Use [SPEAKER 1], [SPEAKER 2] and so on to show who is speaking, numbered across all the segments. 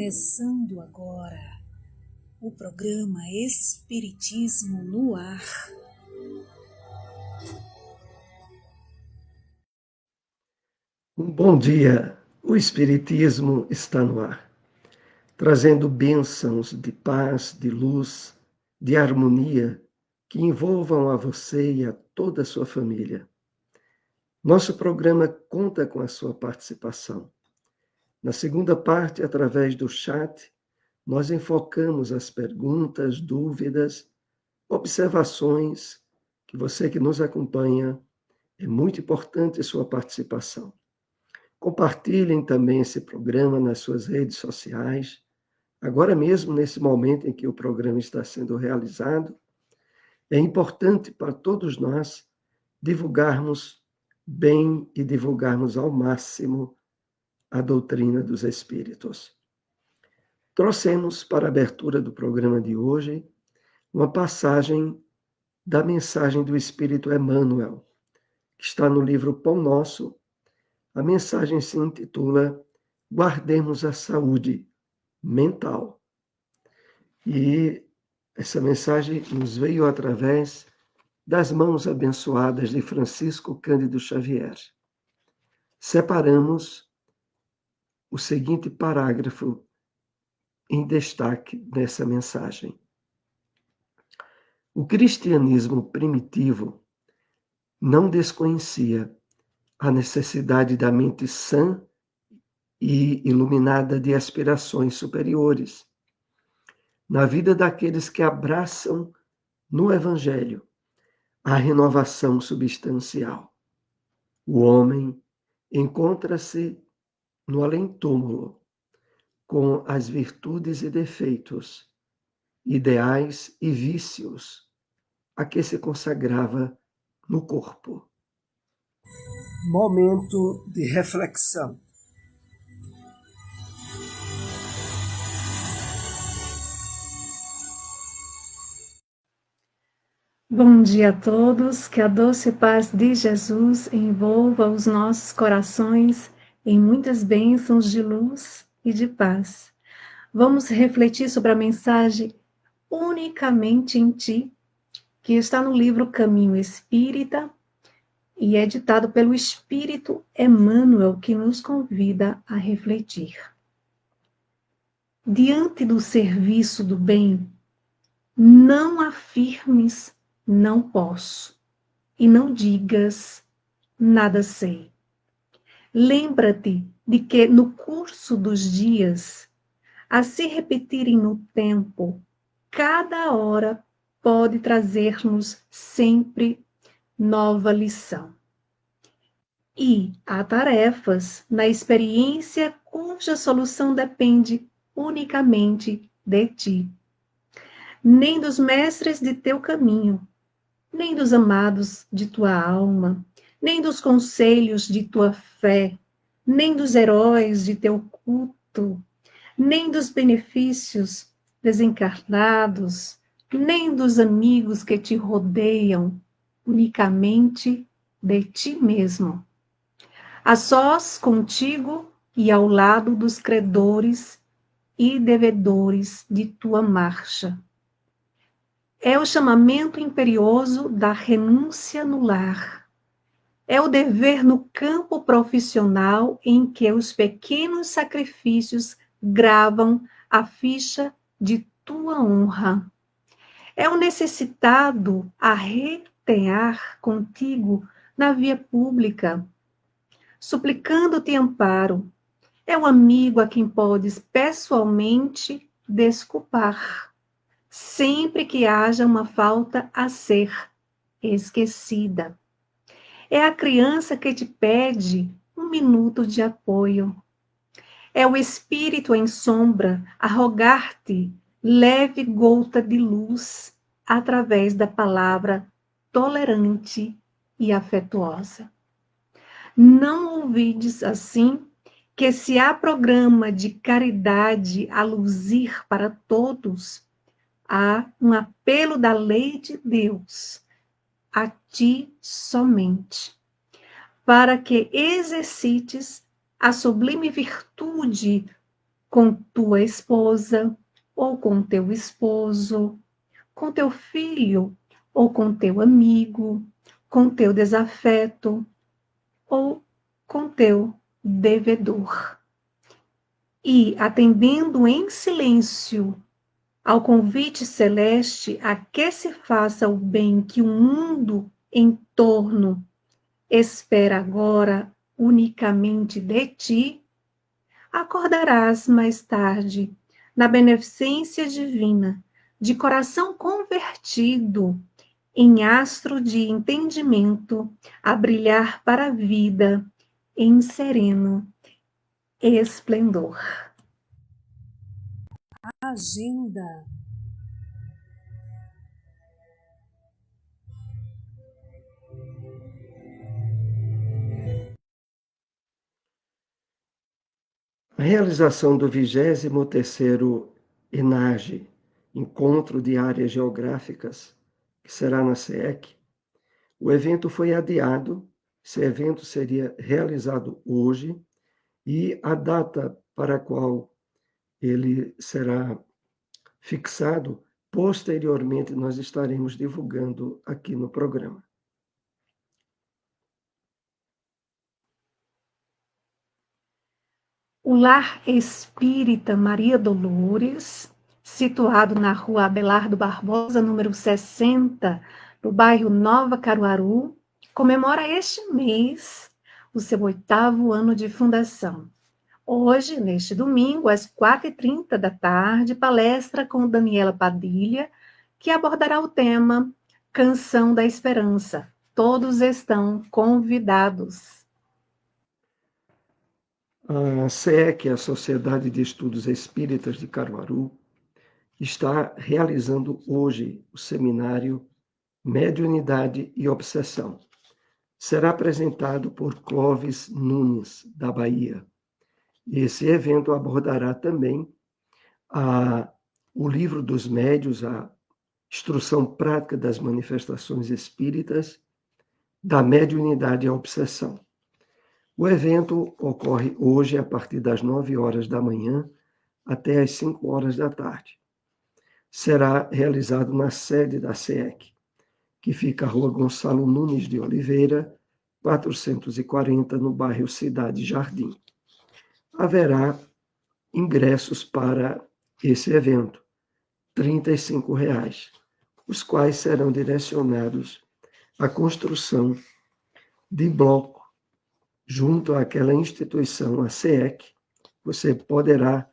[SPEAKER 1] Começando agora o programa Espiritismo no Ar.
[SPEAKER 2] Bom dia, o Espiritismo está no ar, trazendo bênçãos de paz, de luz, de harmonia que envolvam a você e a toda a sua família. Nosso programa conta com a sua participação. Na segunda parte, através do chat, nós enfocamos as perguntas, dúvidas, observações que você que nos acompanha, é muito importante a sua participação. Compartilhem também esse programa nas suas redes sociais. Agora mesmo, nesse momento em que o programa está sendo realizado, é importante para todos nós divulgarmos bem e divulgarmos ao máximo a doutrina dos Espíritos. Trouxemos para a abertura do programa de hoje uma passagem da mensagem do Espírito Emmanuel, que está no livro Pão Nosso. A mensagem se intitula Guardemos a Saúde Mental. E essa mensagem nos veio através das mãos abençoadas de Francisco Cândido Xavier. Separamos o seguinte parágrafo em destaque dessa mensagem. O cristianismo primitivo não desconhecia a necessidade da mente sã e iluminada de aspirações superiores, na vida daqueles que abraçam no Evangelho a renovação substancial. O homem encontra-se no além-túmulo, com as virtudes e defeitos, ideais e vícios a que se consagrava no corpo. Momento de reflexão.
[SPEAKER 3] Bom dia a todos, que a doce paz de Jesus envolva os nossos corações em muitas bênçãos de luz e de paz. Vamos refletir sobre a mensagem Unicamente em Ti, que está no livro Caminho Espírita e é ditado pelo Espírito Emmanuel, que nos convida a refletir. Diante do serviço do bem, não afirmes não posso, e não digas nada sei. Lembra-te de que no curso dos dias, a se repetirem no tempo, cada hora pode trazer-nos sempre nova lição. E há tarefas na experiência cuja solução depende unicamente de ti. Nem dos mestres de teu caminho, nem dos amados de tua alma, nem dos conselhos de tua fé, nem dos heróis de teu culto, nem dos benefícios desencarnados, nem dos amigos que te rodeiam, unicamente de ti mesmo. A sós contigo e ao lado dos credores e devedores de tua marcha. É o chamamento imperioso da renúncia no lar. É o dever no campo profissional em que os pequenos sacrifícios gravam a ficha de tua honra. É o necessitado a retear contigo na via pública, suplicando-te amparo. É o amigo a quem podes pessoalmente desculpar, sempre que haja uma falta a ser esquecida. É a criança que te pede um minuto de apoio. É o espírito em sombra a rogar-te leve gota de luz através da palavra tolerante e afetuosa. Não ouvides assim que se há programa de caridade a luzir para todos, há um apelo da lei de Deus a ti somente, para que exercites a sublime virtude com tua esposa, ou com teu esposo, com teu filho, ou com teu amigo, com teu desafeto, ou com teu devedor. E, atendendo em silêncio ao convite celeste a que se faça o bem que o mundo em torno espera agora unicamente de ti, acordarás mais tarde, na beneficência divina, de coração convertido em astro de entendimento, a brilhar para a vida em sereno esplendor.
[SPEAKER 1] Agenda.
[SPEAKER 2] A realização do 23º ENAGE, Encontro de Áreas Geográficas, que será na SEEC, o evento foi adiado. Esse evento seria realizado hoje e a data para a qual ele será fixado, posteriormente nós estaremos divulgando aqui no programa.
[SPEAKER 3] O Lar Espírita Maria Dolores, situado na rua Abelardo Barbosa, número 60, no bairro Nova Caruaru, comemora este mês o seu 8º ano de fundação. Hoje, neste domingo, às 4h30 da tarde, palestra com Daniela Padilha, que abordará o tema Canção da Esperança. Todos estão convidados.
[SPEAKER 2] A SEEC, a Sociedade de Estudos Espíritas de Caruaru, está realizando hoje o seminário Mediunidade e Obsessão. Será apresentado por Clóvis Nunes, da Bahia. Esse evento abordará também o livro dos médiuns, a instrução prática das manifestações espíritas, da mediunidade e obsessão. O evento ocorre hoje a partir das 9h da manhã até às 5h da tarde. Será realizado na sede da SEEC, que fica à Rua Gonçalo Nunes de Oliveira, 440, no bairro Cidade Jardim. Haverá ingressos para esse evento, R$ 35, os quais serão direcionados à construção de bloco junto àquela instituição, a SEEC. Você poderá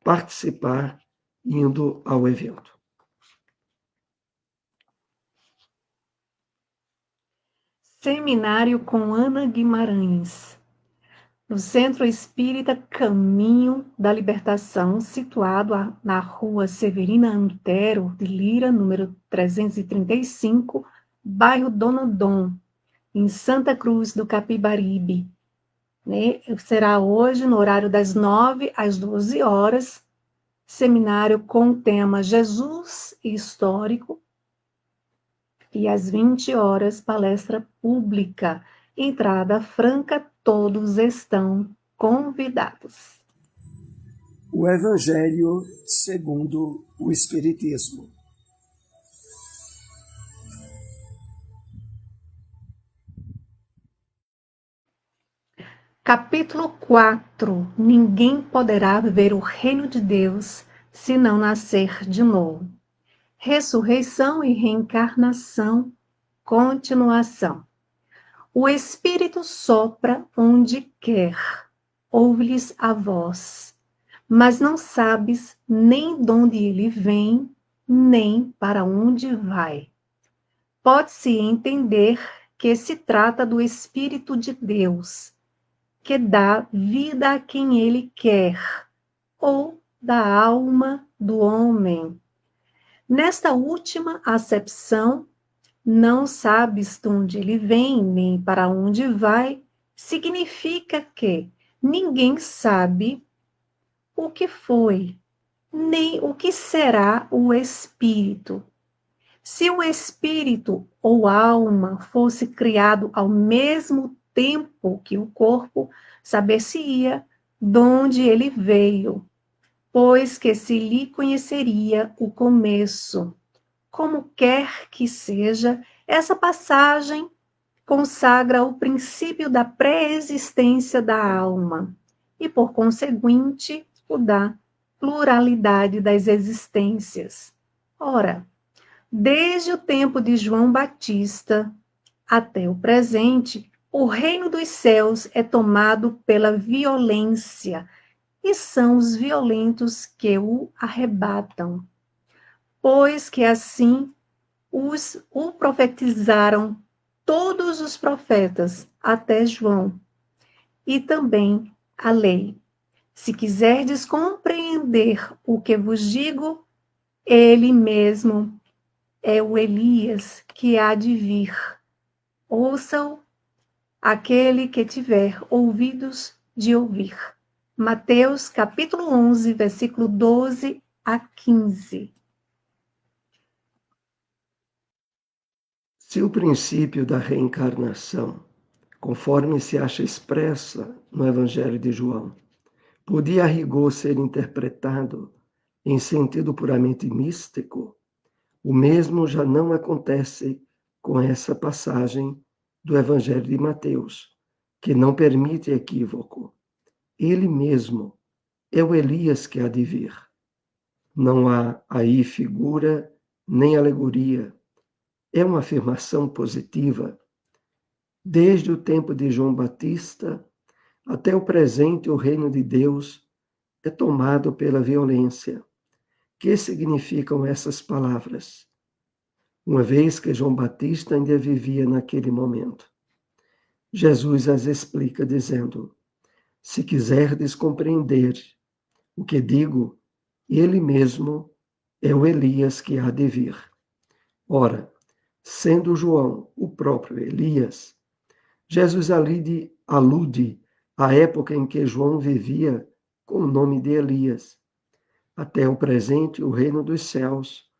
[SPEAKER 2] participar indo ao evento.
[SPEAKER 3] Seminário com Ana Guimarães, no Centro Espírita Caminho da Libertação, situado na rua Severina Antero de Lira, número 335, bairro Dona Dom, em Santa Cruz do Capibaribe. Será hoje, no horário das 9 às 12 horas, seminário com o tema Jesus Histórico, e às 20 horas, palestra pública. Entrada franca, todos estão convidados.
[SPEAKER 4] O Evangelho segundo o Espiritismo.
[SPEAKER 3] Capítulo 4. Ninguém poderá ver o reino de Deus se não nascer de novo. Ressurreição e reencarnação, continuação. O Espírito sopra onde quer, ouve-lhes a voz, mas não sabes nem de onde ele vem, nem para onde vai. Pode-se entender que se trata do Espírito de Deus, que dá vida a quem ele quer, ou da alma do homem. Nesta última acepção, não sabes de onde ele vem, nem para onde vai, significa que ninguém sabe o que foi, nem o que será o espírito. Se o espírito ou alma fosse criado ao mesmo tempo que o corpo, saber-se-ia donde ele veio, pois que se lhe conheceria o começo. Como quer que seja, essa passagem consagra o princípio da pré-existência da alma e, por conseguinte, o da pluralidade das existências. Ora, desde o tempo de João Batista até o presente, o reino dos céus é tomado pela violência, e são os violentos que o arrebatam. Pois que assim o profetizaram todos os profetas, até João, e também a lei. Se quiserdes compreender o que vos digo, ele mesmo é o Elias que há de vir. Ouçam aquele que tiver ouvidos de ouvir. Mateus capítulo 11, versículo 12 a 15.
[SPEAKER 2] Se o princípio da reencarnação, conforme se acha expressa no Evangelho de João, podia a rigor ser interpretado em sentido puramente místico, o mesmo já não acontece com essa passagem do Evangelho de Mateus, que não permite equívoco. Ele mesmo é o Elias que há de vir. Não há aí figura nem alegoria. É uma afirmação positiva. Desde o tempo de João Batista até o presente, o reino de Deus é tomado pela violência. Que significam essas palavras? Uma vez que João Batista ainda vivia naquele momento, Jesus as explica dizendo: se quiserdes compreender o que digo, ele mesmo é o Elias que há de vir. Ora, sendo João o próprio Elias, Jesus alude à época em que João vivia com o nome de Elias. Até o presente, o reino dos céus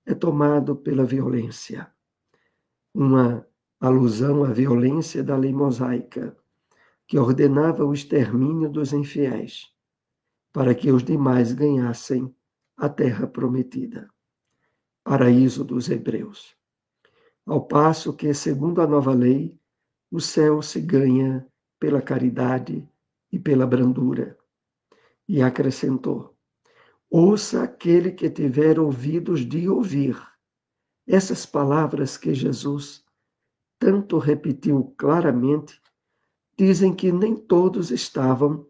[SPEAKER 2] é tomado pela violência. Uma alusão à violência da lei mosaica, que ordenava o extermínio dos infiéis, para que os demais ganhassem a terra prometida. Paraíso dos hebreus. Ao passo que, segundo a nova lei, o céu se ganha pela caridade e pela brandura. E acrescentou: ouça aquele que tiver ouvidos de ouvir. Essas palavras que Jesus tanto repetiu claramente dizem que nem todos estavam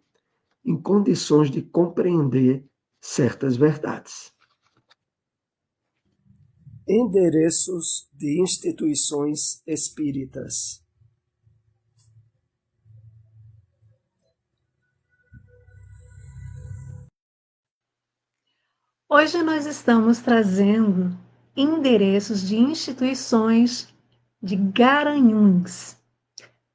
[SPEAKER 2] em condições de compreender certas verdades.
[SPEAKER 4] Endereços de instituições espíritas.
[SPEAKER 3] Hoje nós estamos trazendo endereços de instituições de Garanhuns.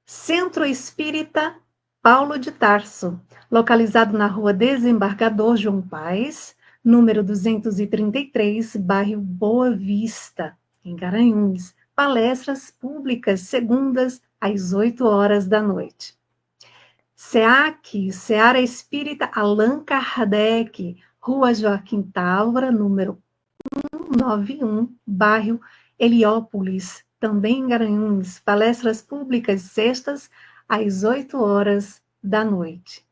[SPEAKER 3] Centro Espírita Paulo de Tarso, localizado na Rua Desembargador João Paes, número 233, bairro Boa Vista, em Garanhuns. Palestras públicas segundas às 8 horas da noite. SEAC, Seara Espírita Allan Kardec, Rua Joaquim Távora, número 191, bairro Heliópolis, também em Garanhuns. Palestras públicas sextas às 8 horas da noite.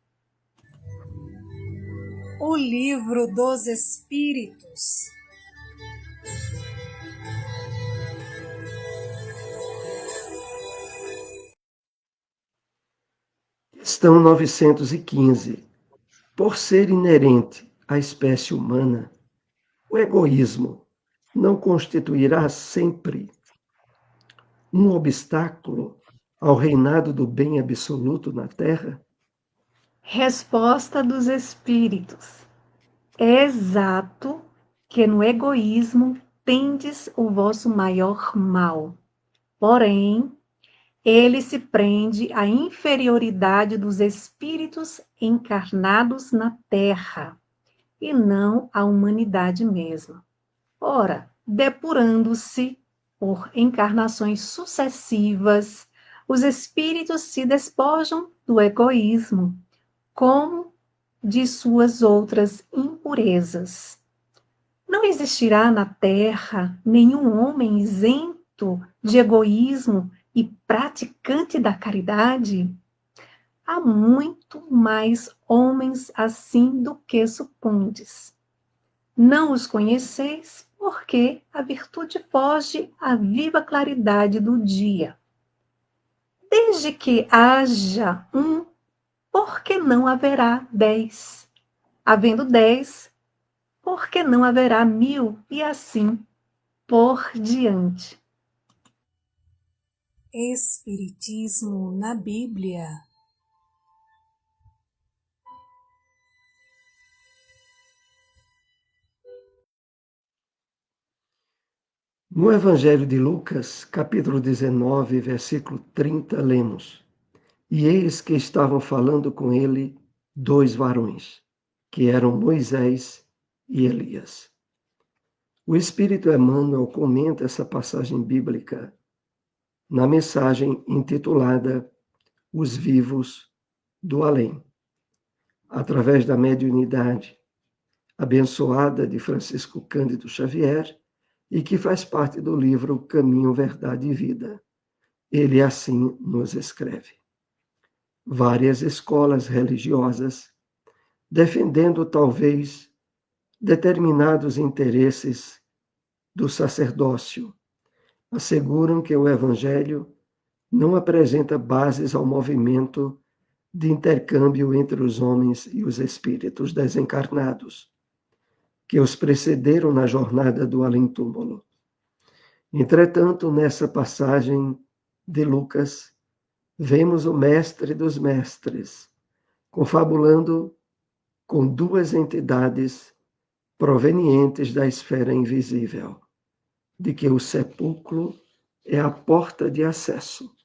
[SPEAKER 1] O Livro dos Espíritos.
[SPEAKER 2] Questão 915. Por ser inerente à espécie humana, o egoísmo não constituirá sempre um obstáculo ao reinado do bem absoluto na Terra?
[SPEAKER 3] Resposta dos Espíritos. É exato que no egoísmo tendes o vosso maior mal. Porém, ele se prende à inferioridade dos espíritos encarnados na Terra, e não à humanidade mesma. Ora, depurando-se por encarnações sucessivas, os espíritos se despojam do egoísmo, como de suas outras impurezas. Não existirá na terra nenhum homem isento de egoísmo e praticante da caridade? Há muito mais homens assim do que supondes. Não os conheceis, porque a virtude foge à viva claridade do dia. Desde que haja um, por que não haverá 10? Havendo 10, por que não haverá 1000? E assim por diante.
[SPEAKER 1] Espiritismo na Bíblia.
[SPEAKER 2] No Evangelho de Lucas, capítulo 19, versículo 30, lemos: E eis que estavam falando com ele 2 varões, que eram Moisés e Elias. O Espírito Emmanuel comenta essa passagem bíblica na mensagem intitulada Os Vivos do Além, através da mediunidade abençoada de Francisco Cândido Xavier e que faz parte do livro Caminho, Verdade e Vida. Ele assim nos escreve. Várias escolas religiosas, defendendo talvez determinados interesses do sacerdócio, asseguram que o Evangelho não apresenta bases ao movimento de intercâmbio entre os homens e os espíritos desencarnados, que os precederam na jornada do além-túmulo. Entretanto, nessa passagem de Lucas, vemos o mestre dos mestres confabulando com 2 entidades provenientes da esfera invisível, de que o sepulcro é a porta de acesso.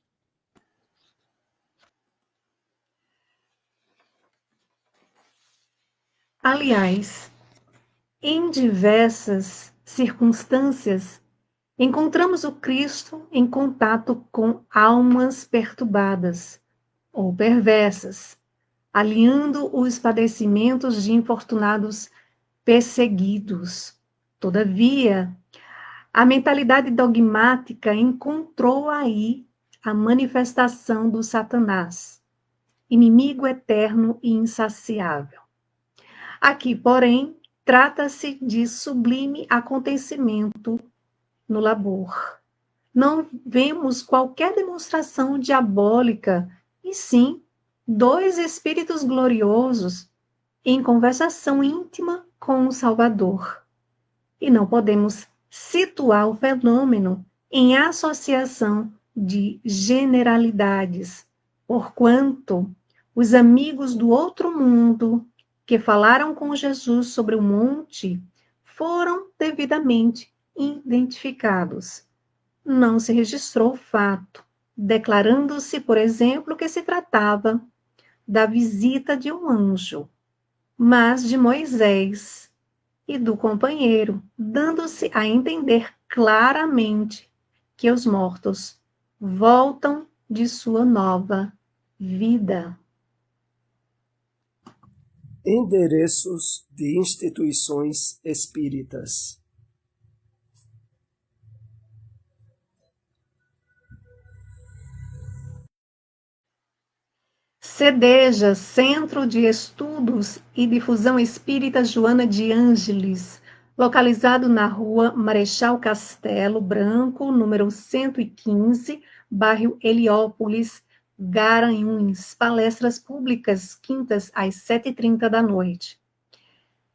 [SPEAKER 3] Aliás, em diversas circunstâncias, encontramos o Cristo em contato com almas perturbadas ou perversas, aliando os padecimentos de infortunados perseguidos. Todavia, a mentalidade dogmática encontrou aí a manifestação do Satanás, inimigo eterno e insaciável. Aqui, porém, trata-se de sublime acontecimento no labor. Não vemos qualquer demonstração diabólica, e sim 2 espíritos gloriosos em conversação íntima com o Salvador. E não podemos situar o fenômeno em associação de generalidades, porquanto os amigos do outro mundo que falaram com Jesus sobre o monte foram devidamente identificados. Não se registrou o fato, declarando-se, por exemplo, que se tratava da visita de um anjo, mas de Moisés e do companheiro, dando-se a entender claramente que os mortos voltam de sua nova vida.
[SPEAKER 4] Endereços de instituições espíritas.
[SPEAKER 3] CEDEJA, Centro de Estudos e Difusão Espírita Joana de Ângeles, localizado na rua Marechal Castelo Branco, número 115, bairro Heliópolis, Garanhuns. Palestras públicas, quintas às 7h30 da noite.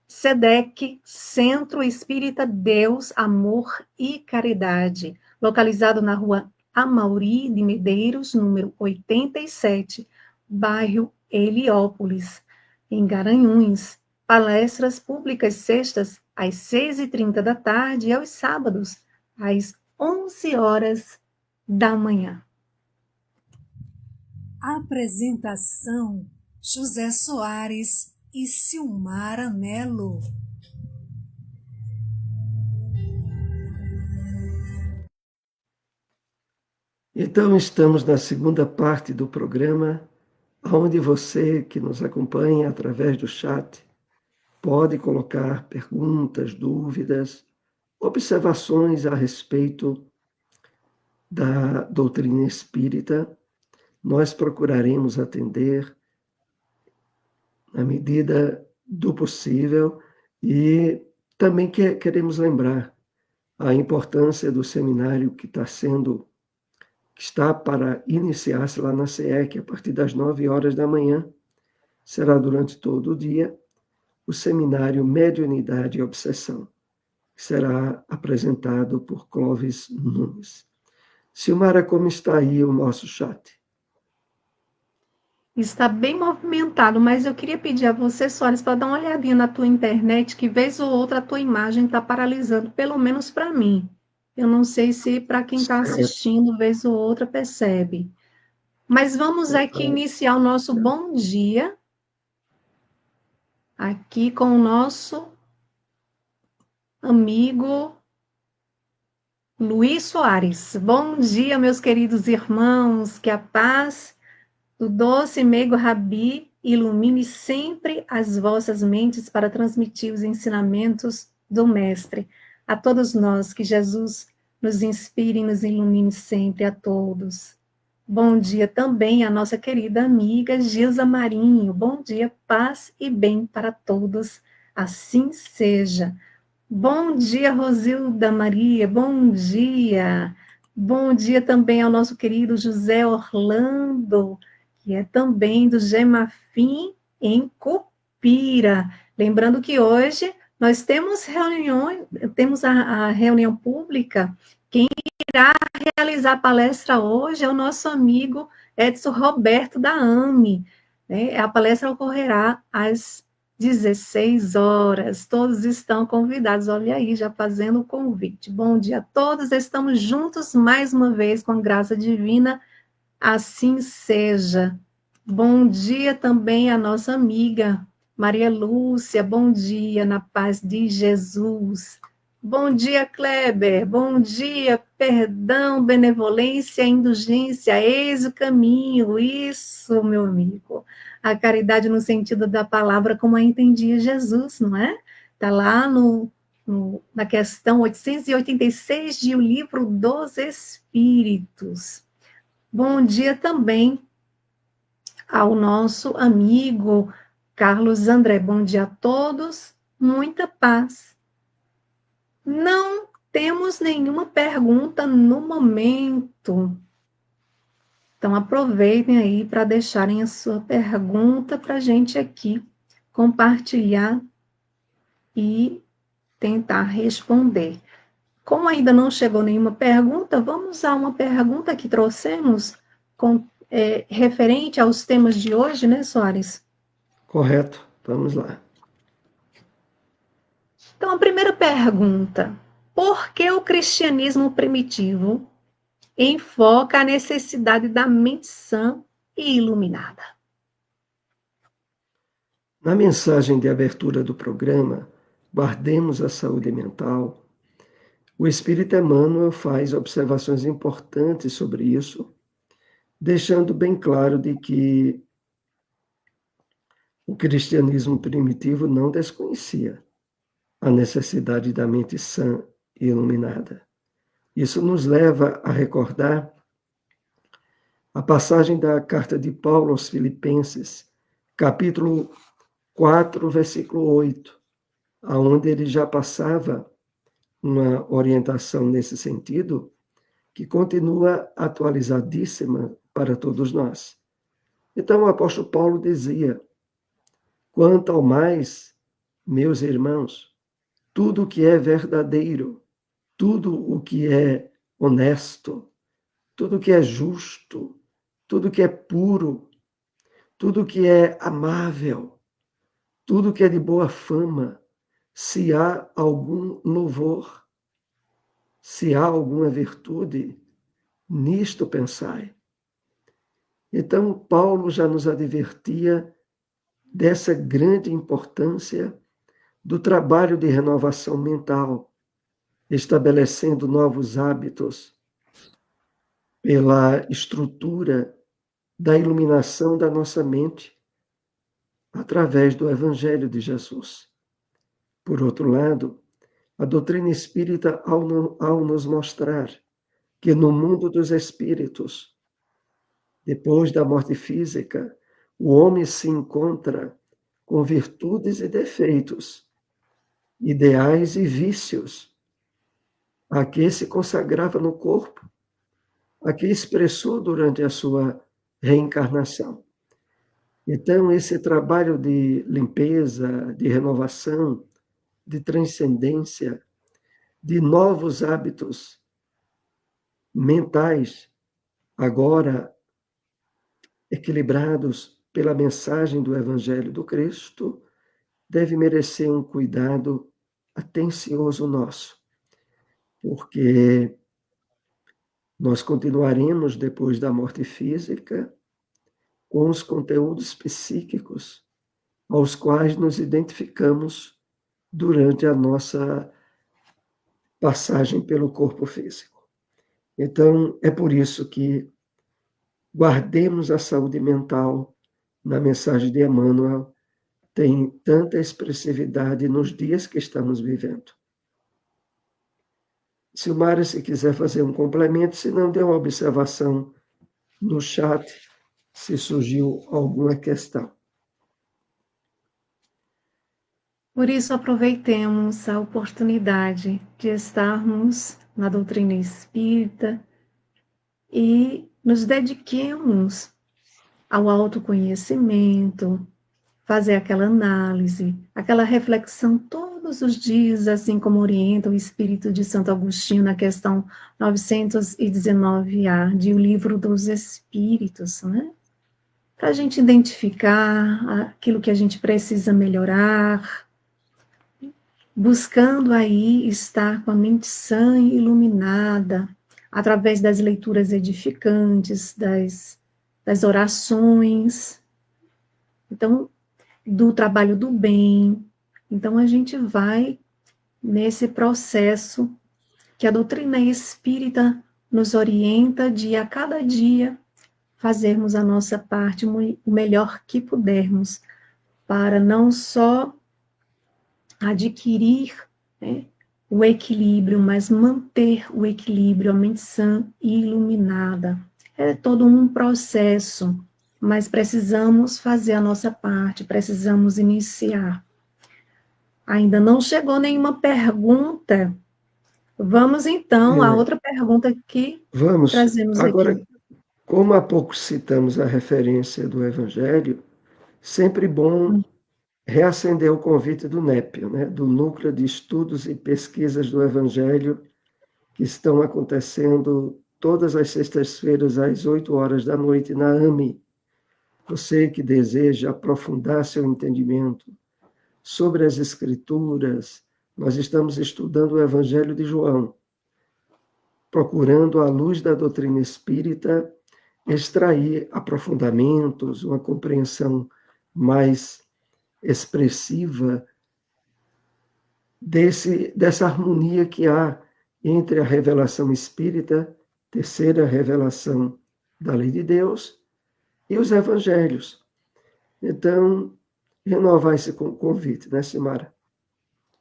[SPEAKER 3] SEDEC, Centro Espírita Deus, Amor e Caridade, localizado na rua Amauri de Medeiros, número 87, bairro Heliópolis, em Garanhuns. Palestras públicas sextas às 6h30 da tarde e aos sábados às 11h da manhã.
[SPEAKER 1] Apresentação: José Soares e Silmara Melo.
[SPEAKER 2] Então, estamos na segunda parte do programa onde você que nos acompanha através do chat pode colocar perguntas, dúvidas, observações a respeito da doutrina espírita. Nós procuraremos atender na medida do possível e também queremos lembrar a importância do seminário que está para iniciar-se lá na SEEC a partir das 9 horas da manhã. Será durante todo o dia o seminário Mediunidade e Obsessão, que será apresentado por Clóvis Nunes. Silmara, como está aí o nosso chat?
[SPEAKER 3] Está bem movimentado, mas eu queria pedir a você, Soares, para dar uma olhadinha na tua internet, que vez ou outra a tua imagem está paralisando, pelo menos para mim. Eu não sei se para quem está assistindo, vez ou outra, percebe. Mas vamos aqui iniciar o nosso bom dia, aqui com o nosso amigo Luiz Soares. Bom dia, meus queridos irmãos, que a paz do doce e meigo Rabi ilumine sempre as vossas mentes para transmitir os ensinamentos do Mestre. A todos nós, que Jesus nos inspire e nos ilumine sempre, a todos. Bom dia também à nossa querida amiga Gilza Marinho. Bom dia, paz e bem para todos. Assim seja. Bom dia, Rosilda Maria. Bom dia. Bom dia também ao nosso querido José Orlando, que é também do Gemafim em Cupira. Lembrando que hoje nós temos a reunião pública. Quem irá realizar a palestra hoje é o nosso amigo Edson Roberto da AME. Né? A palestra ocorrerá às 16 horas. Todos estão convidados. Olha aí, já fazendo o convite. Bom dia a todos. Estamos juntos mais uma vez com a graça divina. Assim seja. Bom dia também à nossa amiga Maria Lúcia. Bom dia, na paz de Jesus. Bom dia, Kleber. Bom dia, perdão, benevolência, indulgência, eis o caminho. Isso, meu amigo. A caridade no sentido da palavra como a entendia Jesus, não é? Está lá na questão 886 de O Livro dos Espíritos. Bom dia também ao nosso amigo Carlos André. Bom dia a todos, muita paz. Não temos nenhuma pergunta no momento. Então, aproveitem aí para deixarem a sua pergunta para a gente aqui compartilhar e tentar responder. Como ainda não chegou nenhuma pergunta, vamos a uma pergunta que trouxemos referente aos temas de hoje, né, Soares?
[SPEAKER 2] Correto, vamos lá.
[SPEAKER 3] Então, a primeira pergunta: por que o cristianismo primitivo enfoca a necessidade da mente sã e iluminada?
[SPEAKER 2] Na mensagem de abertura do programa, Guardemos a Saúde Mental, o Espírito Emmanuel faz observações importantes sobre isso, deixando bem claro de que o cristianismo primitivo não desconhecia a necessidade da mente sã e iluminada. Isso nos leva a recordar a passagem da carta de Paulo aos Filipenses, capítulo 4, versículo 8, onde ele já passava uma orientação nesse sentido, que continua atualizadíssima para todos nós. Então o apóstolo Paulo dizia: quanto ao mais, meus irmãos, tudo o que é verdadeiro, tudo o que é honesto, tudo o que é justo, tudo o que é puro, tudo o que é amável, tudo o que é de boa fama, se há algum louvor, se há alguma virtude, nisto pensai. Então, Paulo já nos advertia dessa grande importância do trabalho de renovação mental, estabelecendo novos hábitos pela estrutura da iluminação da nossa mente através do Evangelho de Jesus. Por outro lado, a doutrina espírita, ao nos mostrar que no mundo dos espíritos, depois da morte física, o homem se encontra com virtudes e defeitos, ideais e vícios, a que se consagrava no corpo, a que expressou durante a sua reencarnação. Então, esse trabalho de limpeza, de renovação, de transcendência, de novos hábitos mentais, agora equilibrados pela mensagem do Evangelho do Cristo, deve merecer um cuidado atencioso nosso, porque nós continuaremos, depois da morte física, com os conteúdos psíquicos aos quais nos identificamos durante a nossa passagem pelo corpo físico. Então, é por isso que guardemos a saúde mental. Na mensagem de Emmanuel tem tanta expressividade nos dias que estamos vivendo. Silmara, se quiser fazer um complemento, se não, dê uma observação no chat, se surgiu alguma questão.
[SPEAKER 3] Por isso, aproveitemos a oportunidade de estarmos na doutrina espírita e nos dediquemos ao autoconhecimento, fazer aquela análise, aquela reflexão todos os dias, assim como orienta o Espírito de Santo Agostinho na questão 919A de O Livro dos Espíritos, né? Para a gente identificar aquilo que a gente precisa melhorar, buscando aí estar com a mente sã e iluminada, através das leituras edificantes, das orações, então, do trabalho do bem. Então, a gente vai nesse processo que a doutrina espírita nos orienta de a cada dia fazermos a nossa parte o melhor que pudermos, para não só adquirir, né, o equilíbrio, mas manter o equilíbrio, a mente sã e iluminada. É todo um processo, mas precisamos fazer a nossa parte, precisamos iniciar. Ainda não chegou nenhuma pergunta. Vamos então à outra pergunta que
[SPEAKER 2] Vamos.
[SPEAKER 3] trazemos
[SPEAKER 2] Agora,
[SPEAKER 3] aqui.
[SPEAKER 2] como há pouco citamos a referência do Evangelho, sempre bom reacender o convite do NEP, né, do Núcleo de Estudos e Pesquisas do Evangelho, que estão acontecendo todas as sextas-feiras às 8 horas da noite na AME. Você que deseja aprofundar seu entendimento sobre as Escrituras, nós estamos estudando o Evangelho de João, procurando, à luz da doutrina espírita, extrair aprofundamentos, uma compreensão mais expressiva dessa harmonia que há entre a revelação espírita, terceira revelação da lei de Deus, e os evangelhos. Então, renovar esse convite, né, Simara?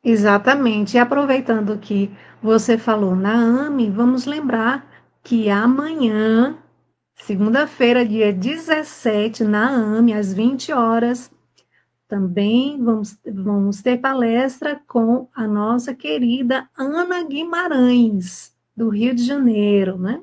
[SPEAKER 3] Exatamente. E aproveitando que você falou na AME, vamos lembrar que amanhã, segunda-feira, dia 17, na AME, às 20 horas, também vamos ter palestra com a nossa querida Ana Guimarães, do Rio de Janeiro, né?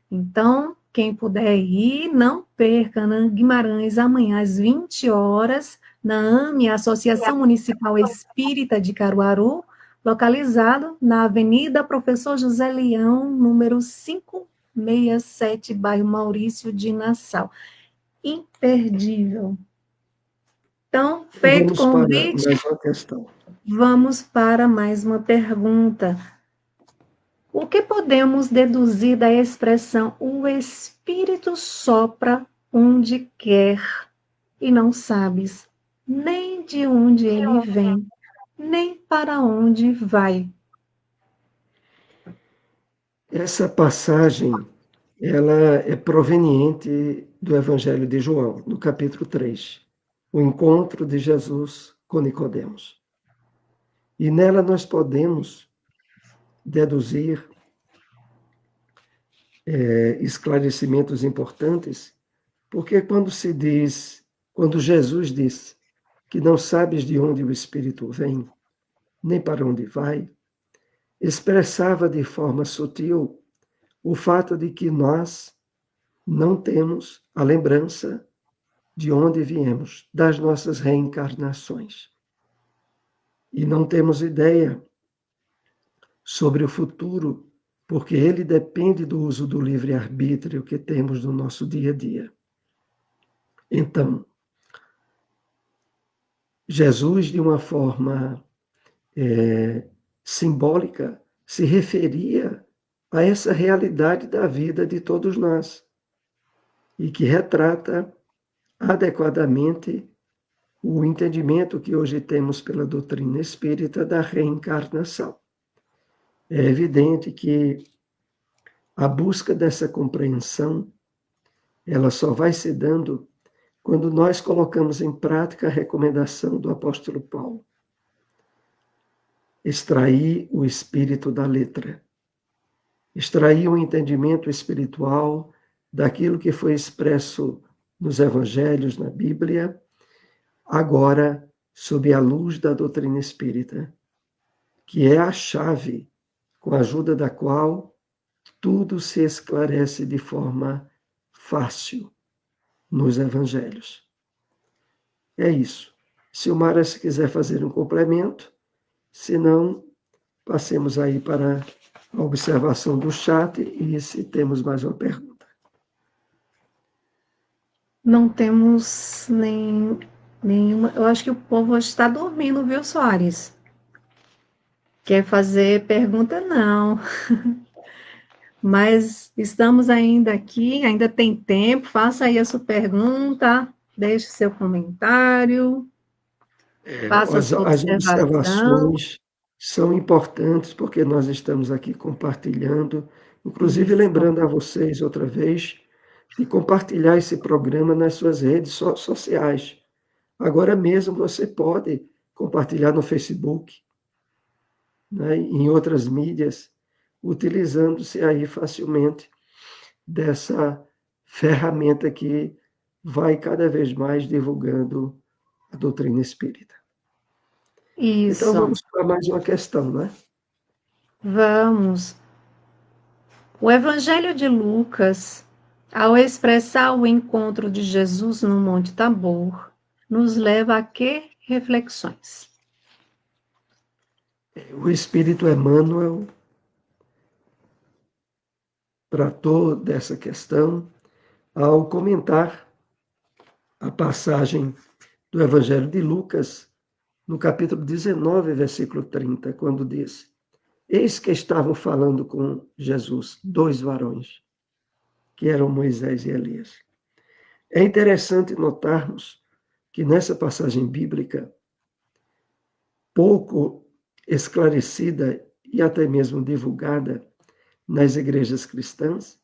[SPEAKER 3] Então, quem puder ir, não perca, Ana Guimarães, amanhã às 20 horas, na AME, Associação Municipal Espírita de Caruaru, localizado na Avenida Professor José Leão, número 567, bairro Maurício de Nassau. Imperdível. Então, feito o
[SPEAKER 2] Vamos para
[SPEAKER 3] convite,
[SPEAKER 2] mais uma questão.
[SPEAKER 3] vamos para mais uma pergunta. O que podemos deduzir da expressão o Espírito sopra onde quer e não sabes nem de onde ele vem, nem para onde vai?
[SPEAKER 2] Essa passagem ela é proveniente do Evangelho de João, no capítulo 3, o encontro de Jesus com Nicodemos. E nela nós podemos deduzir esclarecimentos importantes, porque quando Jesus diz que não sabes de onde o Espírito vem, nem para onde vai, expressava de forma sutil o fato de que nós não temos a lembrança de onde viemos, das nossas reencarnações. E não temos ideia sobre o futuro, porque ele depende do uso do livre-arbítrio que temos no nosso dia a dia. Então, Jesus, de uma forma simbólica, se referia a essa realidade da vida de todos nós e que retrata adequadamente o entendimento que hoje temos pela doutrina espírita da reencarnação. É evidente que a busca dessa compreensão, ela só vai se dando quando nós colocamos em prática a recomendação do apóstolo Paulo. Extrair o espírito da letra. Extrair o entendimento espiritual daquilo que foi expresso nos evangelhos, na Bíblia, agora sob a luz da doutrina espírita, que é a chave com a ajuda da qual tudo se esclarece de forma fácil nos evangelhos. É isso. Silmara, se quiser fazer um complemento, se não, passemos aí para a observação do chat e se temos mais uma pergunta.
[SPEAKER 3] Não temos nenhuma. Eu acho que o povo hoje está dormindo, viu, Soares? Quer fazer pergunta? Não. Mas estamos ainda aqui, ainda tem tempo. Faça aí a sua pergunta, deixe seu comentário, faça a sua
[SPEAKER 2] As
[SPEAKER 3] observação.
[SPEAKER 2] observações são importantes porque nós estamos aqui compartilhando, inclusive
[SPEAKER 3] Isso.
[SPEAKER 2] lembrando a vocês outra vez de compartilhar esse programa nas suas redes sociais. Agora mesmo você pode compartilhar no Facebook, né, em outras mídias, utilizando-se aí facilmente dessa ferramenta que vai cada vez mais divulgando a doutrina espírita. Então
[SPEAKER 3] Isso.
[SPEAKER 2] vamos para mais uma questão, né?
[SPEAKER 3] Vamos. O Evangelho de Lucas, ao expressar o encontro de Jesus no Monte Tabor, nos leva a que reflexões?
[SPEAKER 2] O Espírito Emmanuel tratou dessa questão ao comentar a passagem do Evangelho de Lucas, no capítulo 19, versículo 30, quando diz: Eis que estavam falando com Jesus 2 varões, que eram Moisés e Elias. É interessante notarmos que nessa passagem bíblica, pouco esclarecida e até mesmo divulgada nas igrejas cristãs,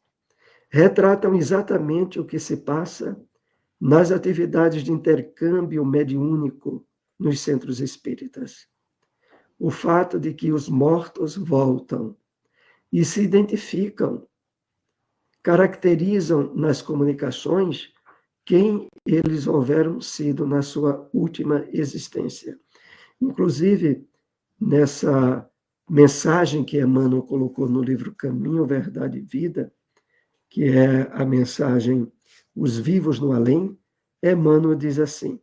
[SPEAKER 2] retratam exatamente o que se passa nas atividades de intercâmbio mediúnico nos centros espíritas. O fato de que os mortos voltam e se identificam, caracterizam nas comunicações quem eles houveram sido na sua última existência. Inclusive, nessa mensagem que Emmanuel colocou no livro Caminho, Verdade e Vida, que é a mensagem Os Vivos no Além, Emmanuel diz assim: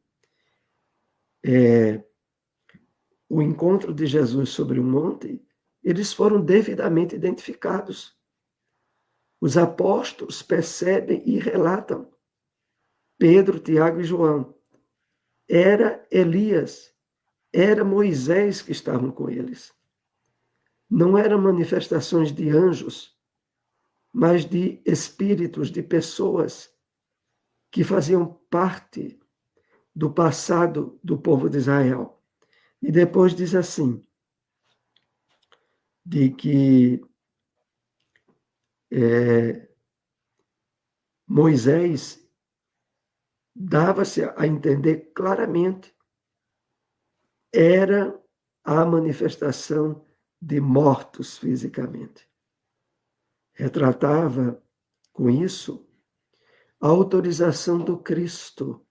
[SPEAKER 2] o encontro de Jesus sobre o monte, eles foram devidamente identificados. Os apóstolos percebem e relatam. Pedro, Tiago e João. Era Elias, era Moisés que estavam com eles. Não eram manifestações de anjos, mas de espíritos, de pessoas que faziam parte do passado do povo de Israel. E depois diz assim, de que Moisés dava-se a entender claramente, era a manifestação de mortos fisicamente. Retratava com isso a autorização do Cristo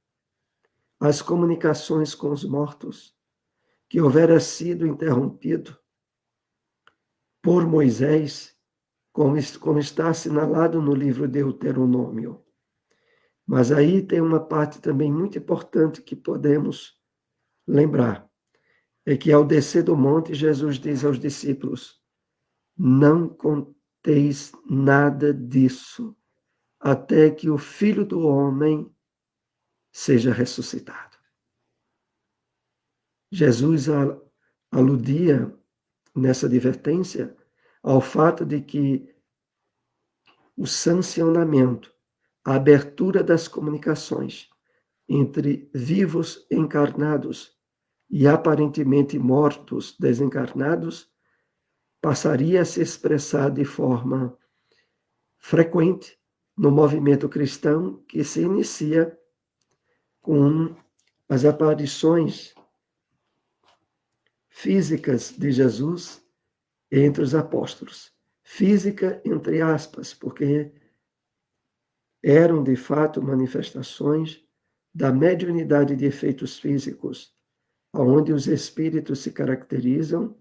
[SPEAKER 2] às comunicações com os mortos, que houvera sido interrompido por Moisés, como está assinalado no livro Deuteronômio. Mas aí tem uma parte também muito importante que podemos lembrar. É que ao descer do monte, Jesus diz aos discípulos: não conteis nada disso, até que o Filho do Homem seja ressuscitado. Jesus aludia nessa advertência ao fato de que o sancionamento, a abertura das comunicações entre vivos encarnados e aparentemente mortos desencarnados passaria a se expressar de forma frequente no movimento cristão, que se inicia com as aparições físicas de Jesus entre os apóstolos. Física, entre aspas, porque eram de fato manifestações da mediunidade de efeitos físicos, onde os espíritos se caracterizam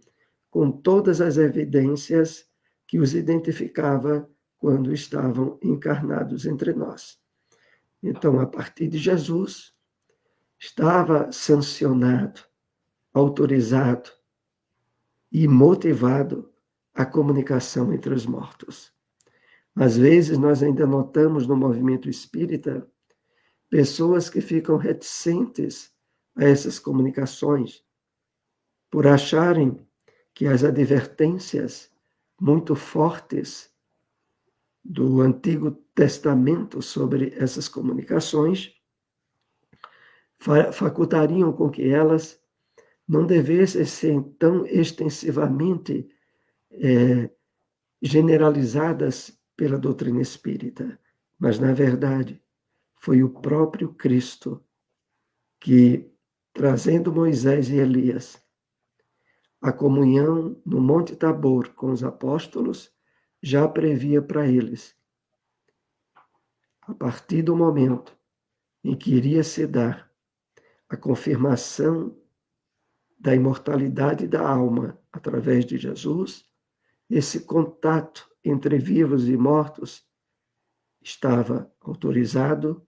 [SPEAKER 2] com todas as evidências que os identificava quando estavam encarnados entre nós. Então, a partir de Jesus, estava sancionado, autorizado e motivado a comunicação entre os mortos. Às vezes, nós ainda notamos no movimento espírita pessoas que ficam reticentes a essas comunicações, por acharem que as advertências muito fortes do Antigo Testamento sobre essas comunicações facultariam com que elas não devessem ser tão extensivamente generalizadas pela doutrina espírita. Mas, na verdade, foi o próprio Cristo que, trazendo Moisés e Elias, a comunhão no Monte Tabor com os apóstolos, já previa para eles, a partir do momento em que iria se dar a confirmação da imortalidade da alma através de Jesus, esse contato entre vivos e mortos estava autorizado,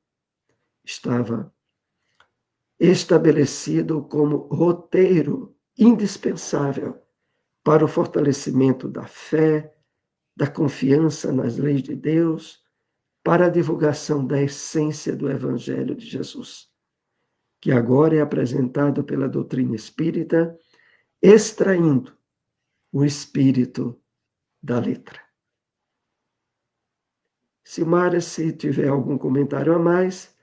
[SPEAKER 2] estava estabelecido como roteiro indispensável para o fortalecimento da fé, da confiança nas leis de Deus, para a divulgação da essência do Evangelho de Jesus, que agora é apresentado pela doutrina espírita, extraindo o espírito da letra. Silmara, se tiver algum comentário a mais,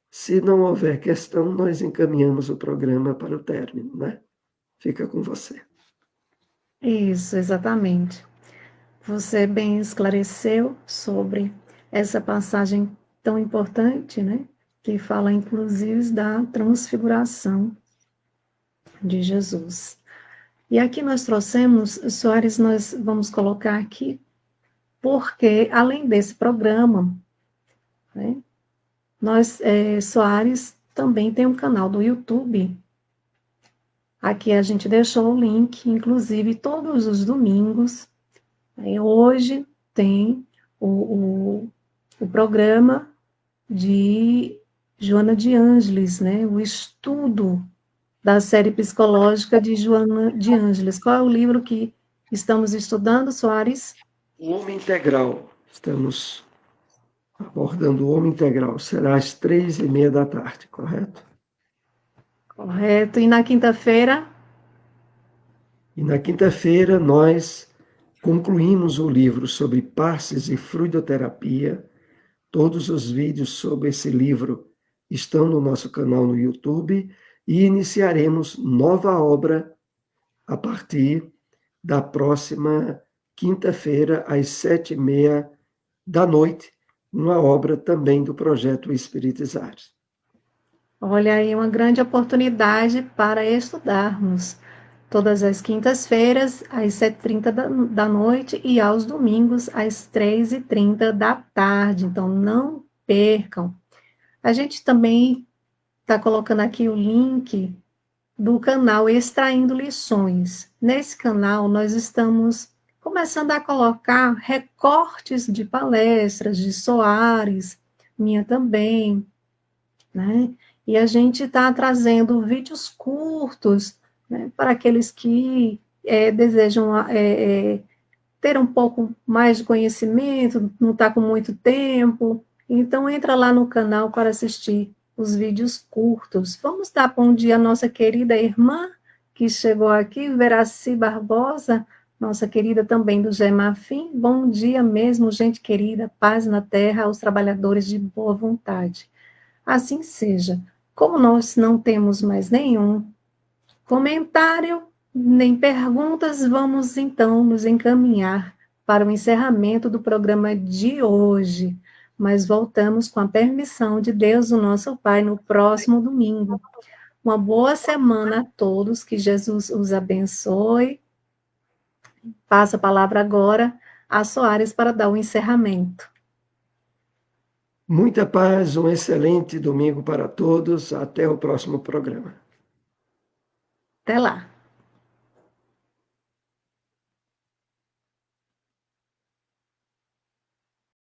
[SPEAKER 2] se não houver questão, nós encaminhamos o programa para o término, né? Fica com você.
[SPEAKER 3] Isso, exatamente. Você bem esclareceu sobre essa passagem tão importante, né? Que fala, inclusive, da transfiguração de Jesus. E aqui nós trouxemos, Soares, nós vamos colocar aqui, porque, além desse programa, né, Soares também tem um canal do YouTube. Aqui a gente deixou o link, inclusive, todos os domingos. Hoje tem o programa de Joana de Ângeles, né? O estudo da série psicológica de Joana de Ângeles. Qual é o livro que estamos estudando, Soares?
[SPEAKER 2] O Homem Integral. Estamos abordando o Homem Integral. Será às 15h30, correto?
[SPEAKER 3] Correto. E na quinta-feira?
[SPEAKER 2] E na quinta-feira nós concluímos o livro sobre passes e fluidoterapia. Todos os vídeos sobre esse livro estão no nosso canal no YouTube e iniciaremos nova obra a partir da próxima quinta-feira, às 19h30, uma obra também do projeto Espiritizar.
[SPEAKER 3] Olha aí, uma grande oportunidade para estudarmos. Todas as quintas-feiras, às 7h30 da noite e aos domingos, às 3h30 da tarde. Então, não percam. A gente também está colocando aqui o link do canal Extraindo Lições. Nesse canal, nós estamos começando a colocar recortes de palestras de Soares, minha também, né? E a gente está trazendo vídeos curtos, né, para aqueles que desejam ter um pouco mais de conhecimento, não está com muito tempo. Então, entra lá no canal para assistir os vídeos curtos. Vamos dar bom dia à nossa querida irmã que chegou aqui, Veraci Barbosa, nossa querida também do Gemafim. Bom dia mesmo, gente querida, paz na terra aos trabalhadores de boa vontade. Assim seja. Como nós não temos mais nenhum comentário, nem perguntas, vamos então nos encaminhar para o encerramento do programa de hoje. Mas voltamos com a permissão de Deus, o nosso Pai, no próximo domingo. Uma boa semana a todos, que Jesus os abençoe. Passo a palavra agora a Soares para dar o encerramento.
[SPEAKER 2] Muita paz, um excelente domingo para todos. Até o próximo programa.
[SPEAKER 3] Até lá.